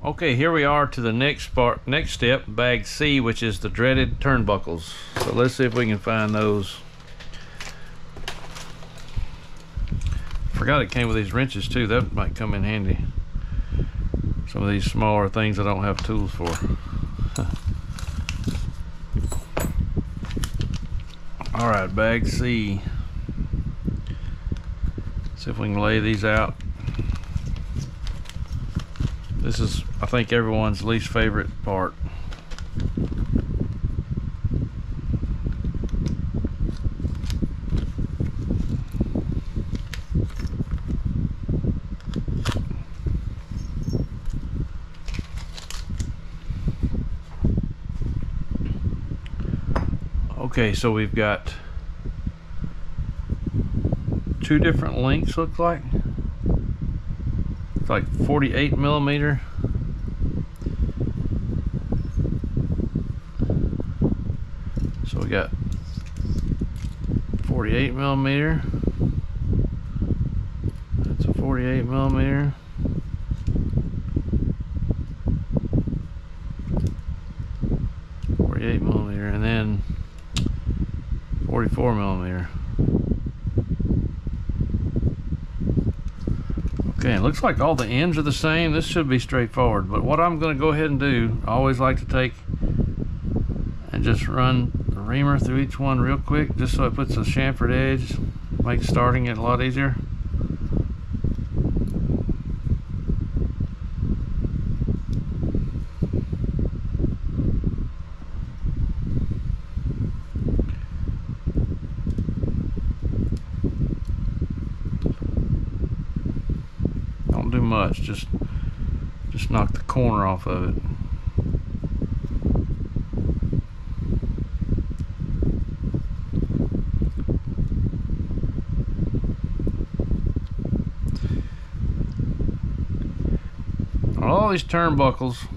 Okay, here we are to the next step, bag C, which is the dreaded turnbuckles. So let's see if we can find those. Forgot it came with these wrenches too. That might come in handy. Some of these smaller things I don't have tools for. All right, bag C. See if we can lay these out. This is, I think, everyone's least favorite part. Okay, so we've got two different lengths, looks like. It's like 48 millimeter. So we got 48 millimeter. That's a 48 millimeter. And then 44 millimeter. Okay, it looks like all the ends are the same. This should be straightforward, but what I'm going to go ahead and do, I always like to take and just run the reamer through each one real quick, just so it puts a chamfered edge, makes starting it a lot easier. Do much, just knock the corner off of it. All these turnbuckles,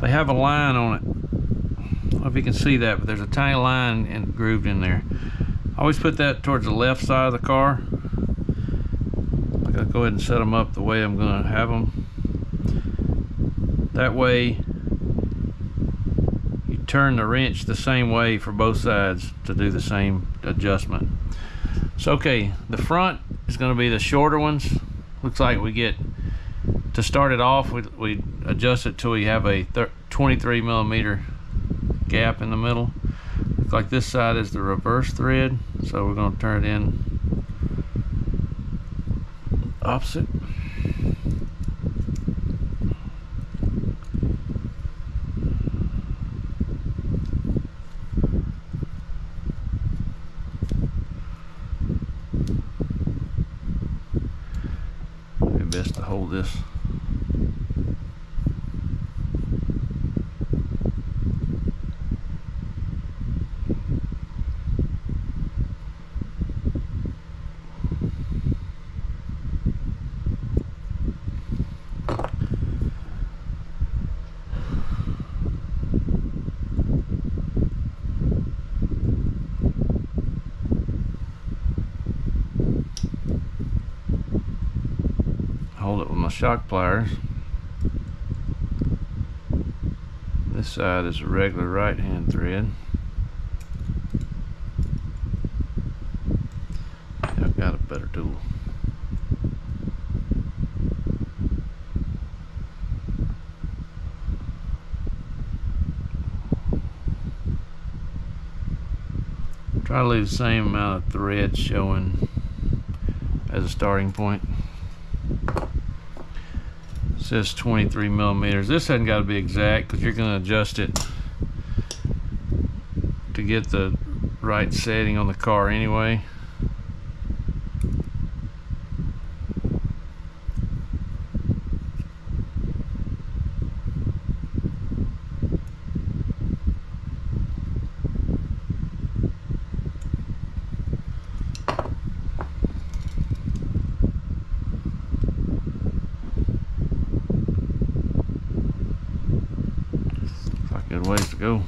they have a line on it. I don't know if you can see that, but there's a tiny line grooved in there. I always put that towards the left side of the car. I'll go ahead and set them up the way I'm going to have them. That way you turn the wrench the same way for both sides to do the same adjustment. So okay, the front is going to be the shorter ones. Looks like we get, to start it off, we adjust it till we have a 23 millimeter gap in the middle. Looks like this side is the reverse thread, so we're going to turn it in opposite. Maybe best to hold this. Hold it with my shock pliers. This side is a regular right hand thread. I've got a better tool. Try to leave the same amount of thread showing as a starting point. It says 23 millimeters. This hasn't got to be exact because you're going to adjust it to get the right setting on the car anyway. Good ways to go.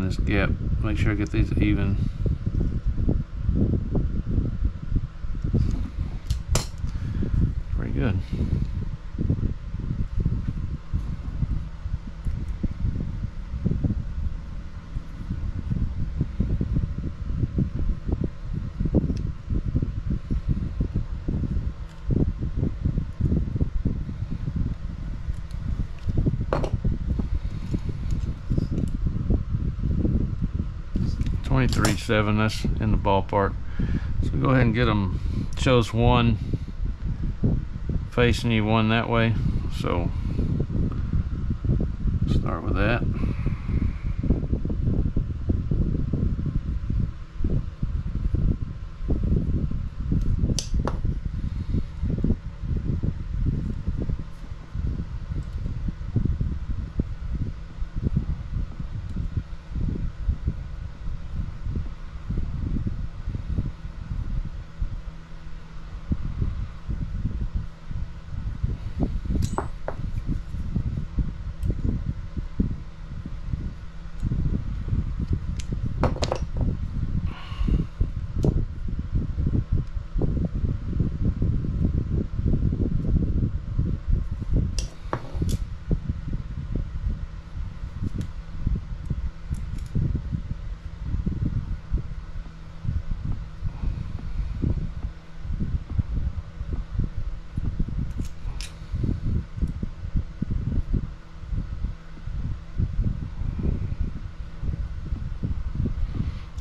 this gap. Make sure I get these even. Pretty good. .23.7, that's in the ballpark. So go ahead and get them. Shows one facing you, one that way. So start with that.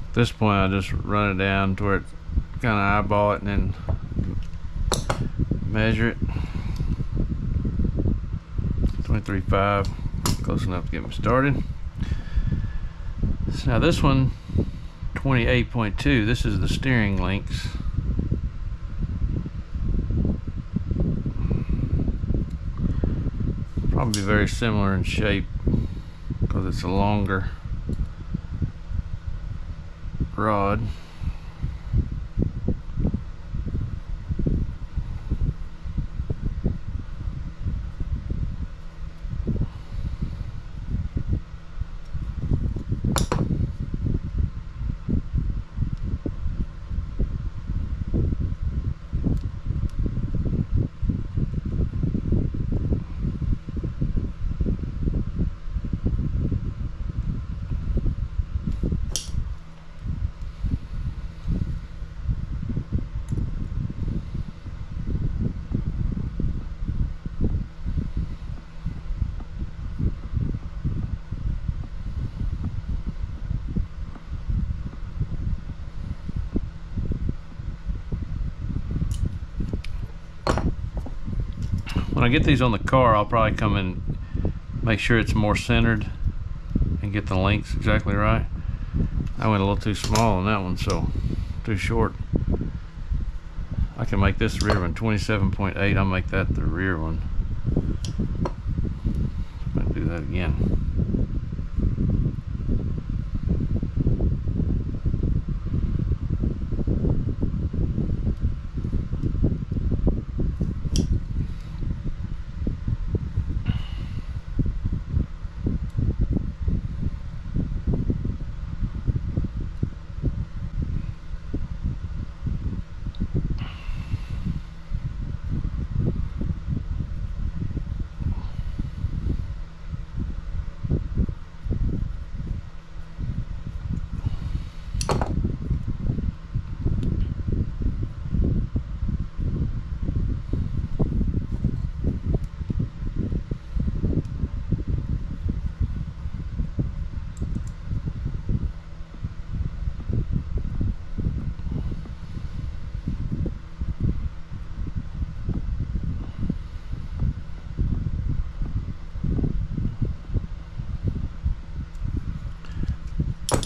At this point, I just run it down to where it kind of eyeball it and then measure it. 23.5, close enough to get me started. So now this one, 28.2. This is the steering links. Probably very similar in shape because it's a longer rod. When I get these on the car, I'll probably come and make sure it's more centered and get the lengths exactly right. I went a little too small on that one, so too short. I can make this rear one 27.8. I'll make that the rear one. I'm gonna do that again.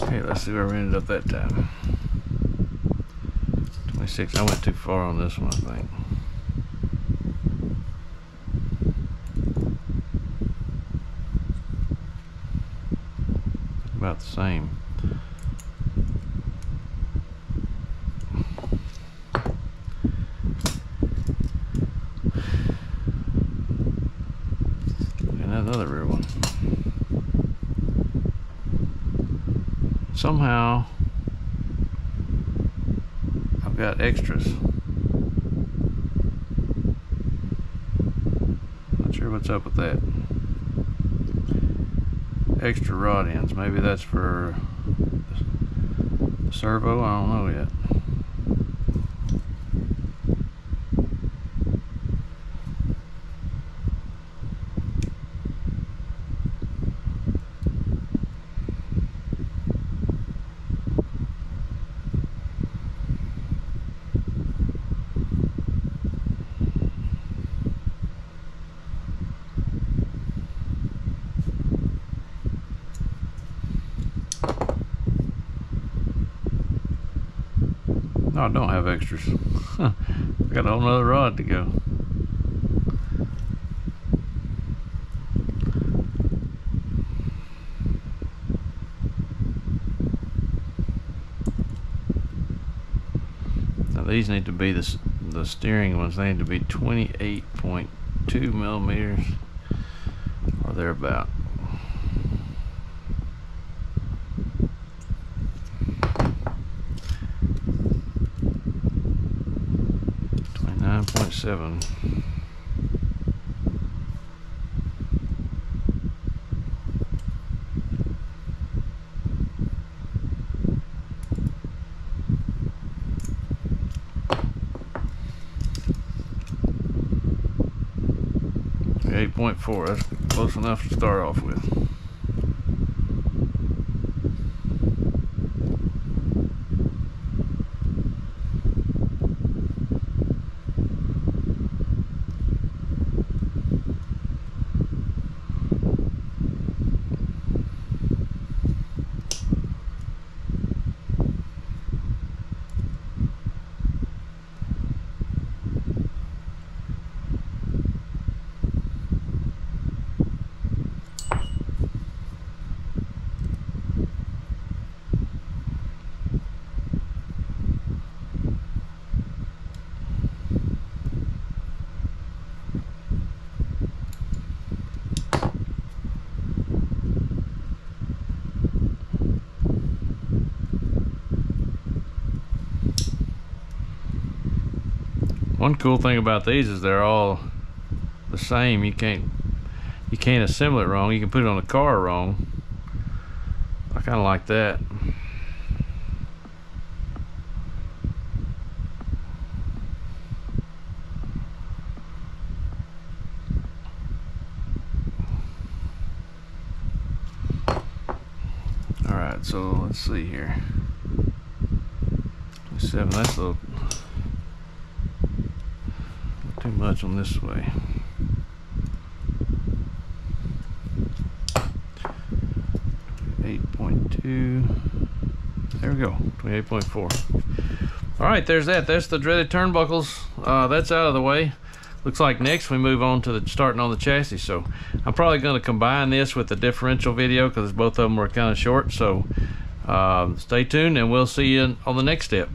Okay, let's see where we ended up that time. 26. I went too far on this one, I think. About the same. And another rear one. somehow I've got extras. Not sure what's up with that. Extra rod ends. Maybe that's for the servo. I don't know yet. No, I don't have extras. I got a whole nother rod to go. Now these need to be the steering ones. They need to be 28.2 millimeters or thereabout. Seven. .4. That's close enough to start off with. One cool thing about these is they're all the same. You can't assemble it wrong. You can put it on the car wrong. I kind of like that. All right, so let's see here. 27. That's a little too much on this way. 8.2. There we go. 28.4. All right, there's that. That's the dreaded turnbuckles. That's out of the way. Looks like next we move on to starting on the chassis. So I'm probably going to combine this with the differential video because both of them were kind of short. So stay tuned and we'll see you on the next step.